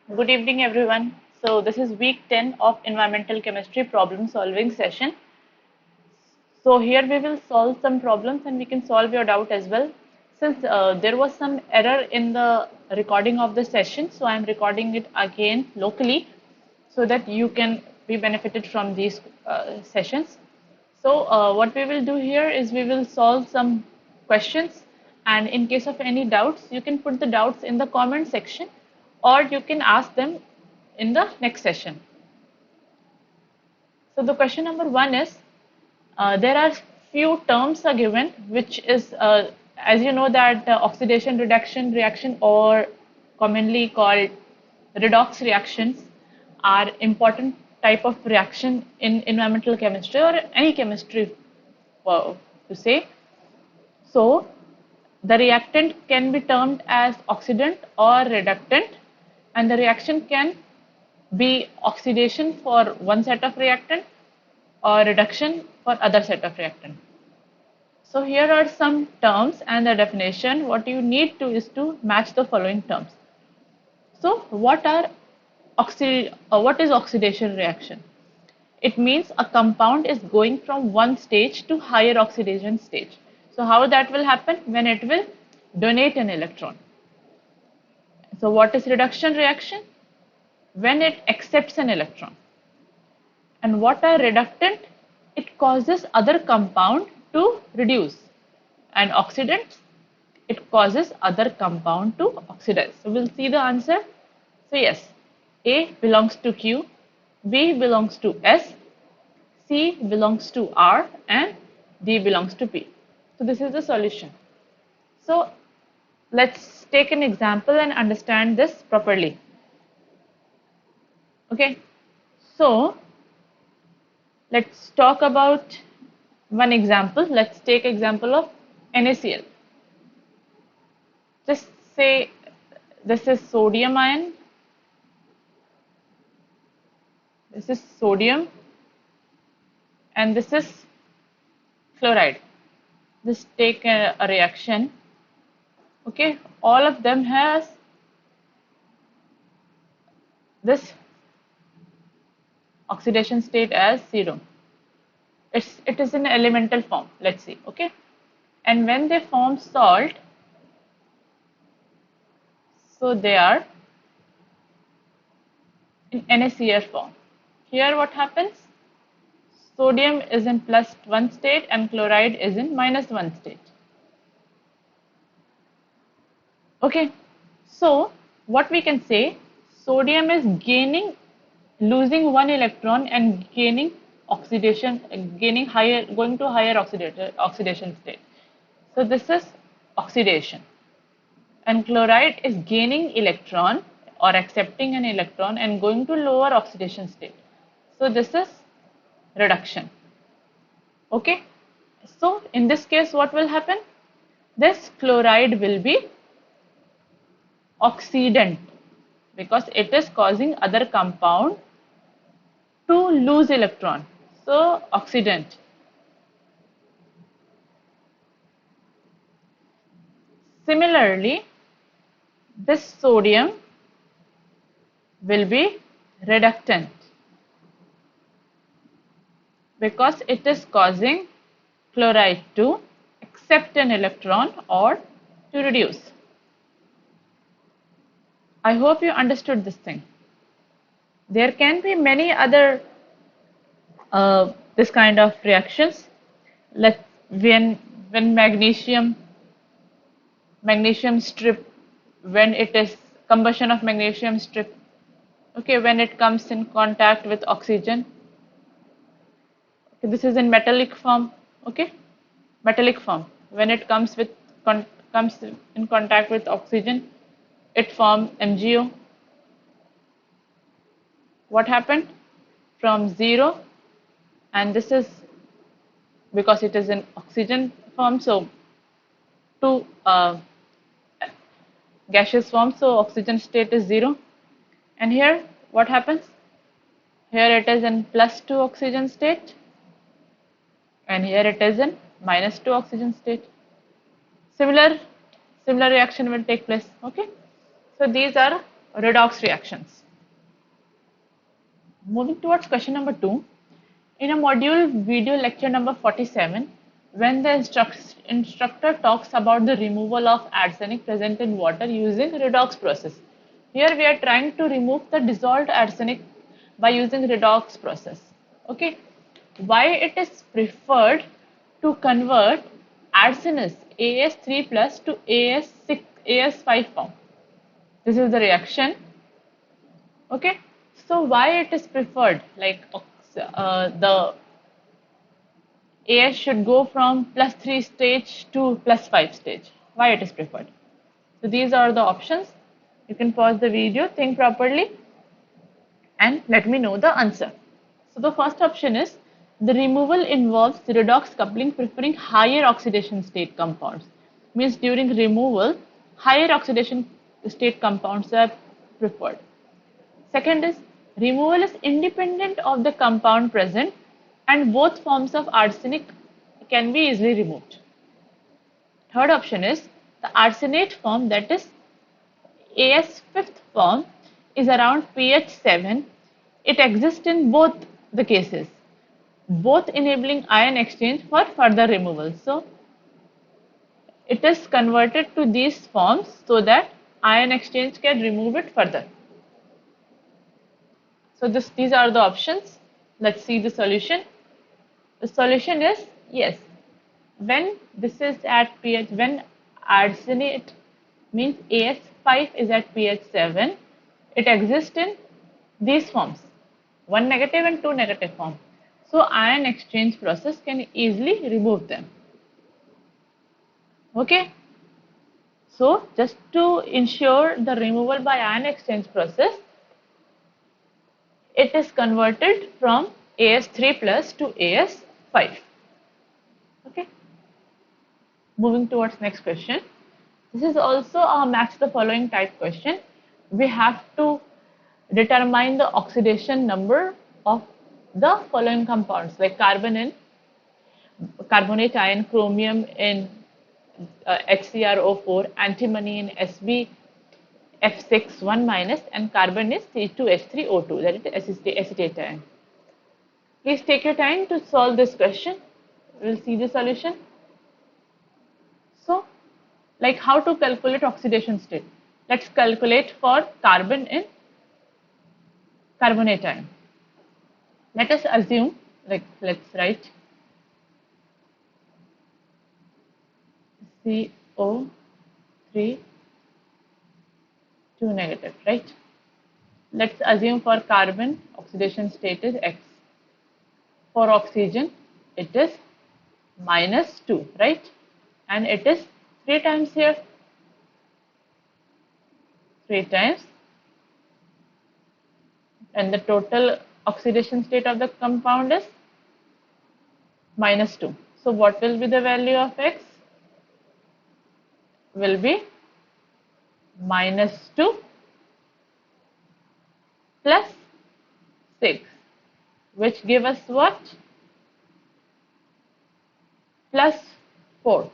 Good evening, everyone. So, this is week 10 of environmental chemistry problem solving session. So, here we will solve some problems and we can solve your doubt as well. Since there was some error in the recording of the session, so I am recording it again locally so that you can be benefited from these sessions. So, what we will do here is we will solve some questions, and in case of any doubts, you can put the doubts in the comment section or you can ask them in the next session. So, the question number one is there are few terms are given, which is, as you know, that oxidation reduction reaction, or commonly called redox reactions, are important type of reaction in environmental chemistry or any chemistry, to say. So, the reactant can be termed as oxidant or reductant, and the reaction can be oxidation for one set of reactant or reduction for other set of reactant. So here are some terms and the definition. What you need to is to match the following terms. So what is oxidation reaction? It means a compound is going from one stage to higher oxidation stage. So how that will happen? When it will donate an electron. So what is reduction reaction? When it accepts an electron. And what are reductant? It causes other compound to reduce. And oxidants, it causes other compound to oxidize. So we'll see the answer. So yes, A belongs to Q, B belongs to S, C belongs to R, and D belongs to P. So this is the solution. So let's take an example and understand this properly. Okay, so let's talk about one example. Let's take example of NaCl. Just say this is sodium ion, this is sodium, and this is fluoride. Just take a reaction. Okay, all of them has this oxidation state as 0. It is in elemental form. Let's see. Okay, and when they form salt, so they are in NaCl form. Here what happens? Sodium is in +1 state and chloride is in -1 state. Okay, so what we can say, sodium is losing one electron and gaining oxidation, gaining higher, going to higher oxidation state. So this is oxidation. And chloride is gaining electron or accepting an electron and going to lower oxidation state. So this is reduction. Okay, so in this case what will happen? This chloride will be oxidant because it is causing other compound to lose electron. So oxidant. Similarly, this sodium will be reductant because it is causing chloride to accept an electron or to reduce. I hope you understood this thing. There can be many other this kind of reactions. Let when magnesium strip, when it is combustion of magnesium strip, okay, when it comes in contact with oxygen, okay, this is in metallic form. Okay, metallic form, when it comes comes in contact with oxygen, it forms MgO. What happened? From 0, and this is because it is in oxygen form, so two gaseous form, so oxygen state is 0. And here what happens? Here it is in +2 oxygen state, and here it is in -2 oxygen state. Similar reaction will take place. Okay, so these are redox reactions. Moving towards question number 2. In a module video lecture number 47, when the instructor talks about the removal of arsenic present in water using redox process. Here we are trying to remove the dissolved arsenic by using redox process. Okay. Why it is preferred to convert arsenous As3 plus to As5 form. This is the reaction. Okay, so why it is preferred, like the AS should go from +3 stage to +5 stage? Why it is preferred? So these are the options. You can pause the video, think properly, and let me know the answer. So the first option is the removal involves redox coupling preferring higher oxidation state compounds. Means during removal, higher oxidation state compounds are preferred. Second is removal is independent of the compound present and both forms of arsenic can be easily removed. Third option is the arsenate form, that is As fifth form, is around pH 7. It exists in both the cases, both enabling ion exchange for further removal. So it is converted to these forms so that ion exchange can remove it further. So these are the options. Let's see the solution. The solution is yes. When this is at pH, when arsenate means As5 is at pH 7, it exists in these forms, 1 negative and 2 negative form. So ion exchange process can easily remove them. Okay. So just to ensure the removal by ion exchange process, it is converted from As3 plus to As5. Okay. Moving towards next question. This is also a match the following type question. We have to determine the oxidation number of the following compounds, like carbon in carbonate ion, chromium in HCrO4, antimony in SbF6 1 minus, and carbon is C2H3O2, that is acetate ion. Please take your time to solve this question. We'll see the solution. So, like how to calculate oxidation state? Let's calculate for carbon in carbonate ion. Let us assume, like let's write CO3 2 negative, right? Let's assume for carbon oxidation state is X. For oxygen it is -2, right? And it is 3 times here, 3 times, and the total oxidation state of the compound is -2. So what will be the value of X? Will be -2 plus 6, which give us what? Plus 4.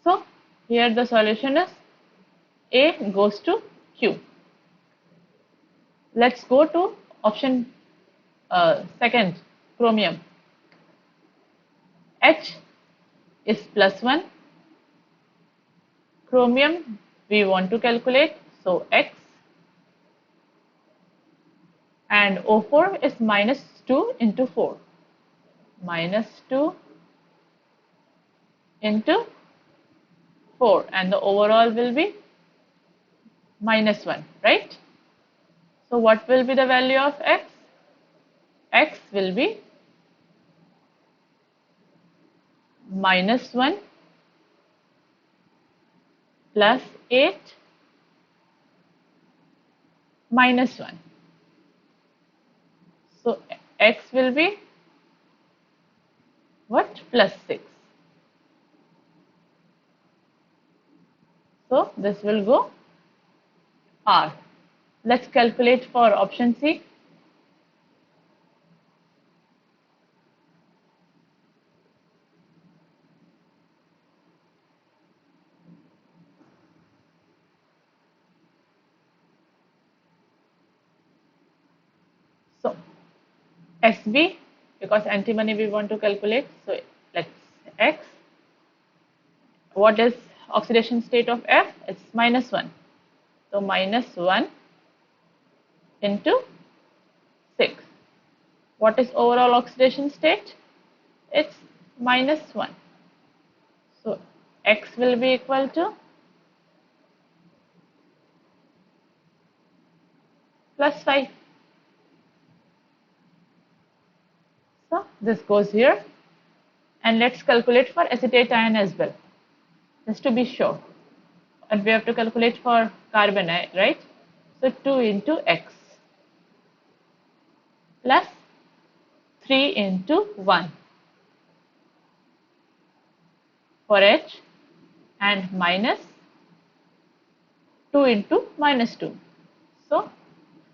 So here the solution is A goes to Q. Let's go to option second, chromium. H is +1. Chromium we want to calculate, so X, and O4 is -2 into 4. -2 into 4, and the overall will be -1, right? So what will be the value of X? X will be -1 plus 8 -1. So X will be what? Plus 6. So this will go R. Let's calculate for option C. Sb, because antimony we want to calculate. So let's X. What is oxidation state of F? It's -1. So -1 into 6. What is overall oxidation state? It's -1. So X will be equal to +5. So this goes here. And let's calculate for acetate ion as well, just to be sure. And we have to calculate for carbon, right? So 2 into X plus 3 into 1 for H, and minus 2 into -2. So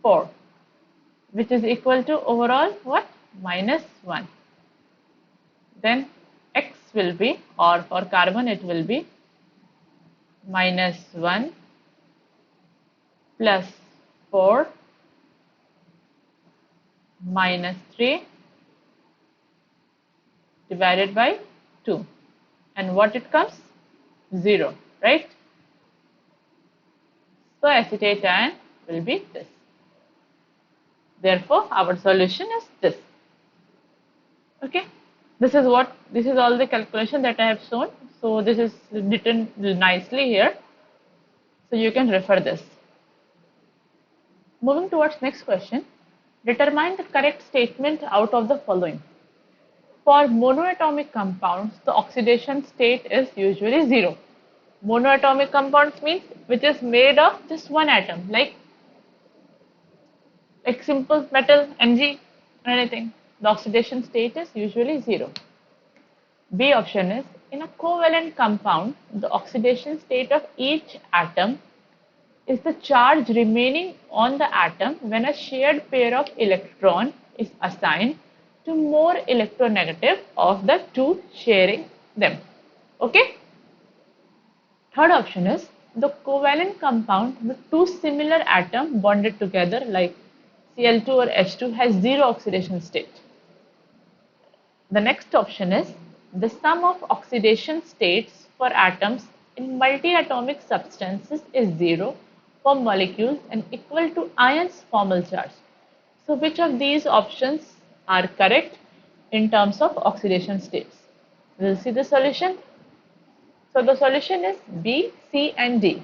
4, which is equal to overall what? -1. Then X will be, or for carbon it will be -1 plus 4 minus 3 divided by 2. And what it comes? 0, right? So acetate ion will be this. Therefore, our solution is this. Okay. This is all the calculation that I have shown. So this is written nicely here. So you can refer this. Moving towards next question. Determine the correct statement out of the following. For monoatomic compounds, the oxidation state is usually 0. Monoatomic compounds means which is made of just one atom, like simple metal, Mg, or anything. The oxidation state is usually 0. B option is, in a covalent compound, the oxidation state of each atom is the charge remaining on the atom when a shared pair of electron is assigned to more electronegative of the two sharing them. Okay. Third option is, the covalent compound with two similar atoms bonded together like Cl2 or H2 has 0 oxidation state. The next option is, the sum of oxidation states for atoms in multi-atomic substances is 0 for molecules and equal to ions formal charge. So which of these options are correct in terms of oxidation states? We'll see the solution. So the solution is B, C and D.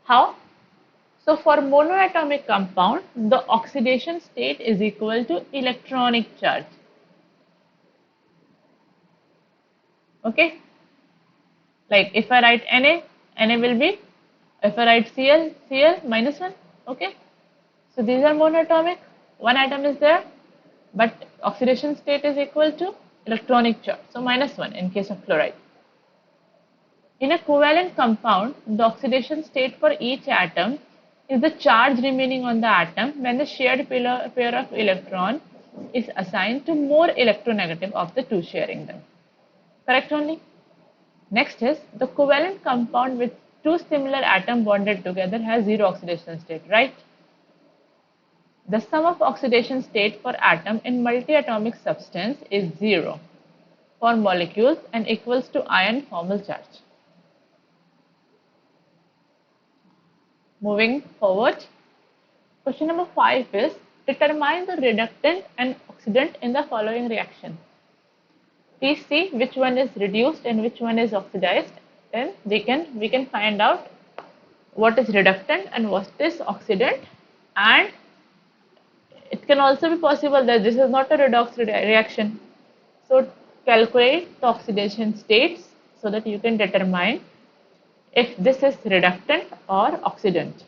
How? So for monoatomic compound, the oxidation state is equal to electronic charge. Okay. Like if I write Na will be, if I write Cl, Cl -1. Okay. So these are monoatomic. One atom is there, but oxidation state is equal to electronic charge. So -1 in case of chloride. In a covalent compound, the oxidation state for each atom is the charge remaining on the atom when the shared pair of electron is assigned to more electronegative of the two sharing them. Correct only? Next is, the covalent compound with two similar atoms bonded together has 0 oxidation state, right? The sum of oxidation state for atom in multi-atomic substance is 0 for molecules and equals to ion formal charge. Moving forward, question number 5 is, determine the reductant and oxidant in the following reaction. Please see which one is reduced and which one is oxidized. Then we can find out what is reductant and what is oxidant, and it can also be possible that this is not a redox reaction. So calculate the oxidation states so that you can determine if this is reductant or oxidant.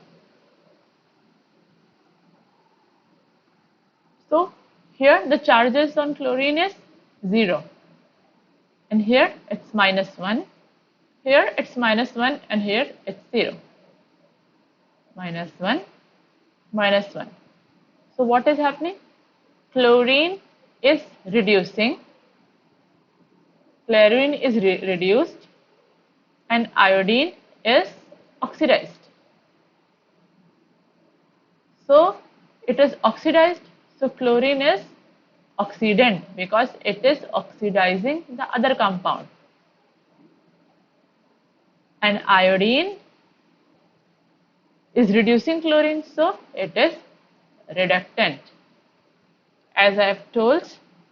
So here the charges on chlorine is 0, and here it's -1, here it's -1, and here it's 0. -1, -1. So what is happening? Chlorine is reducing, chlorine is reduced, and iodine is oxidized. So it is oxidized, so chlorine is oxidant because it is oxidizing the other compound. And iodine is reducing chlorine, so it is reductant, as I have told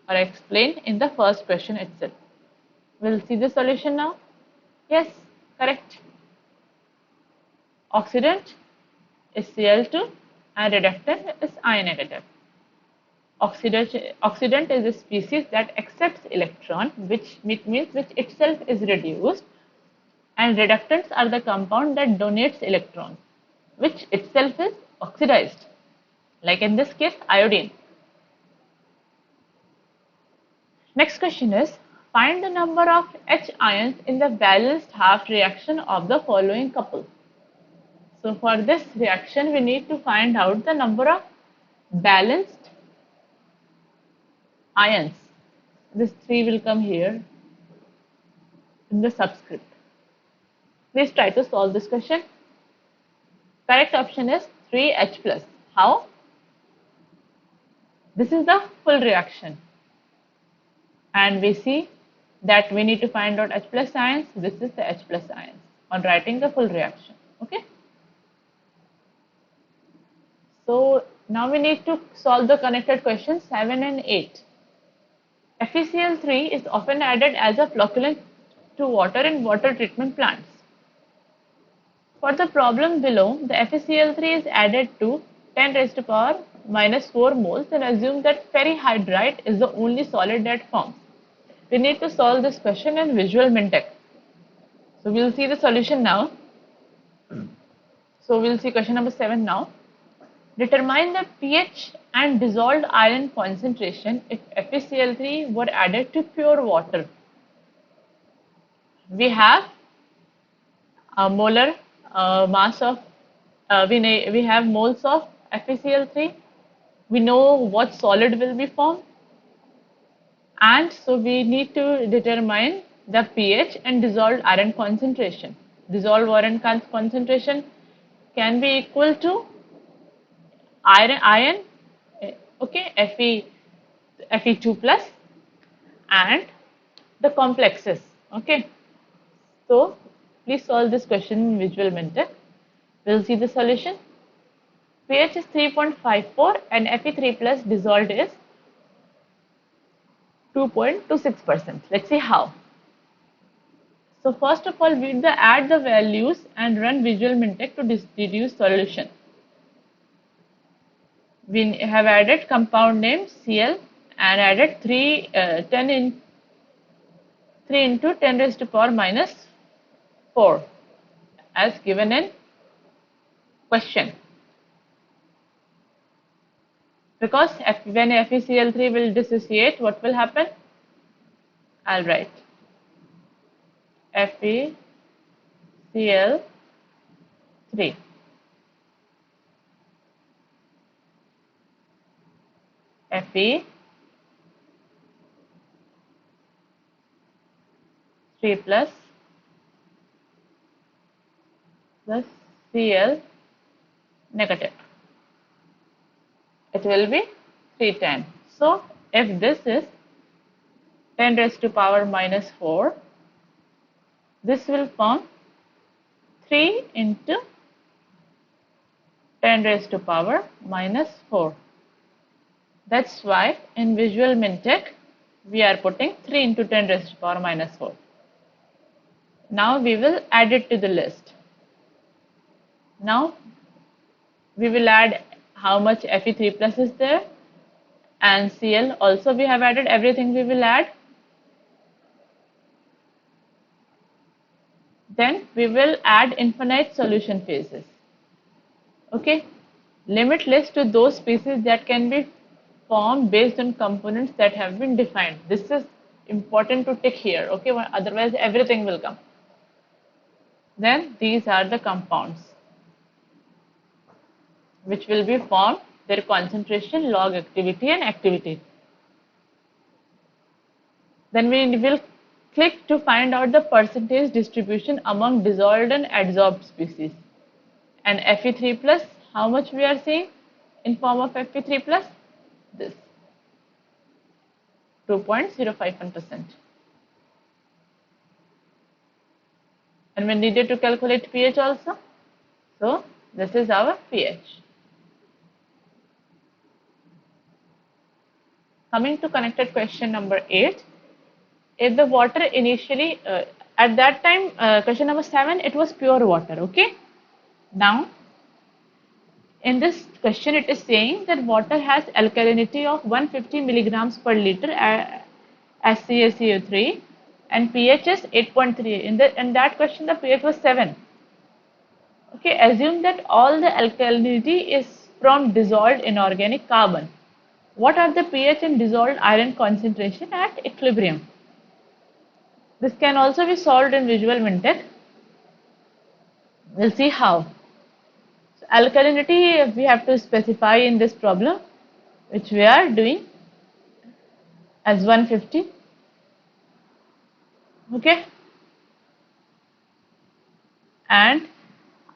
or explained in the first question itself. We'll see the solution now. Yes, correct. Oxidant is Cl2 and reductant is I negative. Oxidant is a species that accepts electron, which means which itself is reduced, and reductants are the compound that donates electrons, which itself is oxidized, like in this case iodine. Next question is, find the number of H ions in the balanced half reaction of the following couple. So for this reaction we need to find out the number of balanced ions. This 3 will come here in the subscript. Please try to solve this question. Correct option is 3H plus. How? This is the full reaction. And we see that we need to find out H plus ions. This is the H plus ions on writing the full reaction. Okay. So now we need to solve the connected questions 7 and 8. FeCl3 is often added as a flocculant to water in water treatment plants. For the problem below, the FeCl3 is added to 10 raised to power minus 4 moles and assume that ferrihydrite is the only solid that forms. We need to solve this question in Visual Mintek. So we'll see the solution now. So we'll see question number 7 now. Determine the pH and dissolved iron concentration if FeCl3 were added to pure water. We have a molar mass of, we have moles of FeCl3. We know what solid will be formed. And so we need to determine the pH and dissolved iron concentration. Dissolved iron concentration can be equal to iron, okay, Fe2 plus and the complexes, okay. So please solve this question in Visual Mintek. We'll see the solution. pH is 3.54 and Fe3 plus dissolved is 2.26%. Let's see how. So first of all, we add the values and run Visual Mintek to deduce solution. We have added compound name Cl and added 3 into 10 raised to power minus 4 as given in question. Because when FeCl3 will dissociate, what will happen? I'll write FeCl3 Fe 3 plus Cl negative. It will be 310. So if this is 10 raised to power minus 4, this will form 3 into 10 raised to power minus 4. That's why in Visual Mintek we are putting 3 into 10 raised to power minus 4. Now we will add it to the list. Now we will add how much Fe3 plus is there and Cl also we have added, everything we will add. Then we will add infinite solution phases. Okay, limitless to those species that can be formed based on components that have been defined. This is important to tick here, okay, otherwise everything will come. Then these are the compounds which will be formed, their concentration, log activity and activity. Then we will click to find out the percentage distribution among dissolved and adsorbed species. And Fe3 plus, how much we are seeing in form of Fe3 plus? This. 2.051%. And we needed to calculate pH also. So this is our pH. Coming to connected question number 8. If the water initially, at that time, question number 7, it was pure water, okay? Now, in this question, it is saying that water has alkalinity of 150 milligrams per liter SCaCO3 and pH is 8.3. In that question, the pH was 7. Okay, assume that all the alkalinity is from dissolved inorganic carbon. What are the pH and dissolved iron concentration at equilibrium? This can also be solved in Visual Mintek. We'll see how. So alkalinity we have to specify in this problem, which we are doing as 150. Okay. And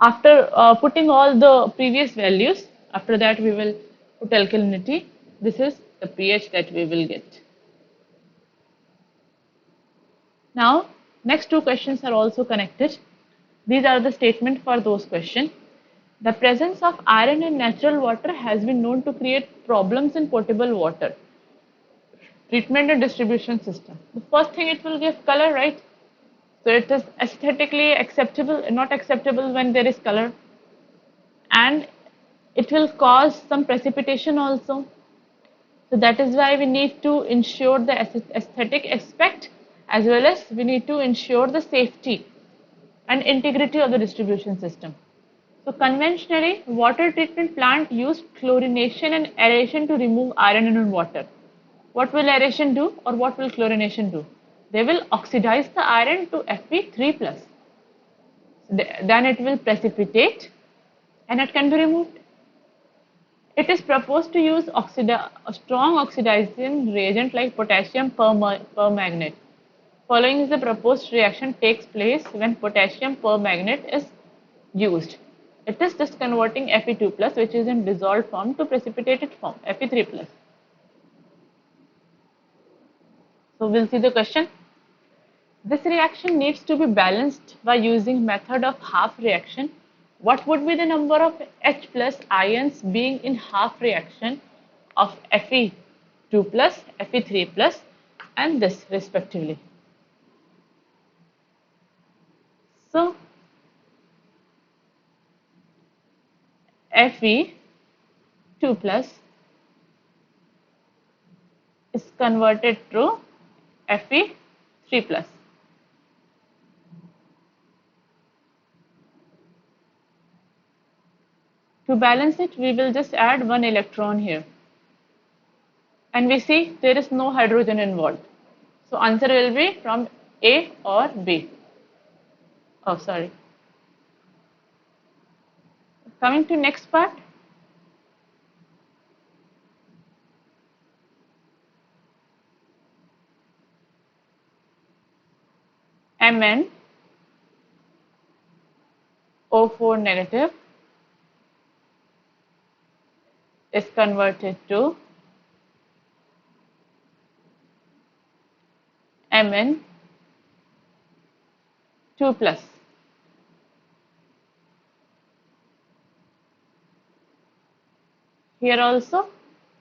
after putting all the previous values, after that we will put alkalinity. This is the pH that we will get. Now, next two questions are also connected. These are the statement for those questions. The presence of iron in natural water has been known to create problems in potable water treatment and distribution system. The first thing, it will give color, right? So it is aesthetically acceptable, not acceptable when there is color, and it will cause some precipitation also. So that is why we need to ensure the aesthetic aspect, as well as we need to ensure the safety and integrity of the distribution system. So conventionally, water treatment plant use chlorination and aeration to remove iron in water. What will aeration do, or what will chlorination do? They will oxidize the iron to Fe3+. Then it will precipitate and it can be removed. It is proposed to use a strong oxidizing reagent like potassium permanganate. Following is the proposed reaction takes place when potassium permanganate is used. It is just converting Fe2+, which is in dissolved form, to precipitated form, Fe3+. So we'll see the question. This reaction needs to be balanced by using method of half reaction. What would be the number of H plus ions being in half reaction of Fe2+, Fe3+, and this respectively? So Fe2+ is converted to Fe3+. To balance it, we will just add one electron here. And we see there is no hydrogen involved. So answer will be from A or B. Oh, sorry. Coming to next part. MnO4 negative is converted to Mn2+. Here also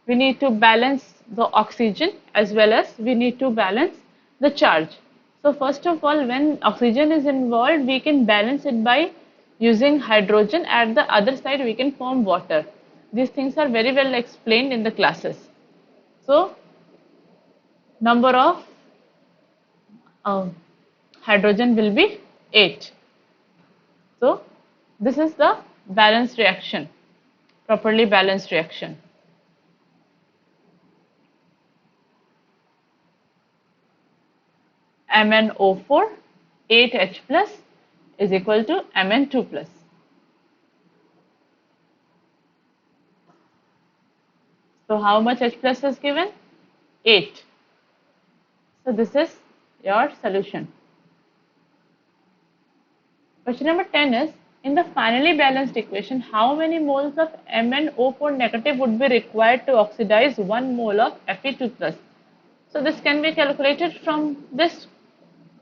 we need to balance the oxygen as well as we need to balance the charge. So first of all, when oxygen is involved, we can balance it by using hydrogen. At the other side, we can form water. These things are very well explained in the classes. So number of hydrogen will be 8. So this is the balanced reaction, properly balanced reaction. MnO4 8H plus is equal to Mn2 plus. So how much H plus is given? 8. So this is your solution. Question number 10 is, in the finally balanced equation, how many moles of MnO4 negative would be required to oxidize 1 mole of Fe2 plus? So this can be calculated from this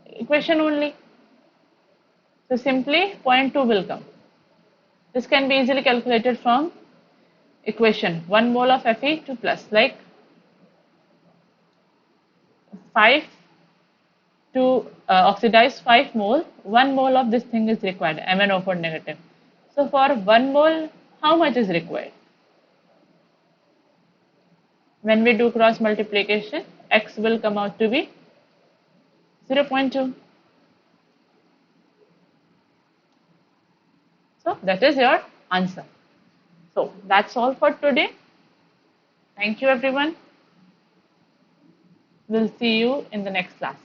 equation only. So simply 0 0.2 will come. This can be easily calculated from equation 1 mole of Fe2 plus, like 5 to oxidize 5 mole, 1 mole of this thing is required, MnO4 negative. So for 1 mole, how much is required? When we do cross multiplication, X will come out to be 0.2. So that is your answer. So that's all for today. Thank you everyone. We'll see you in the next class.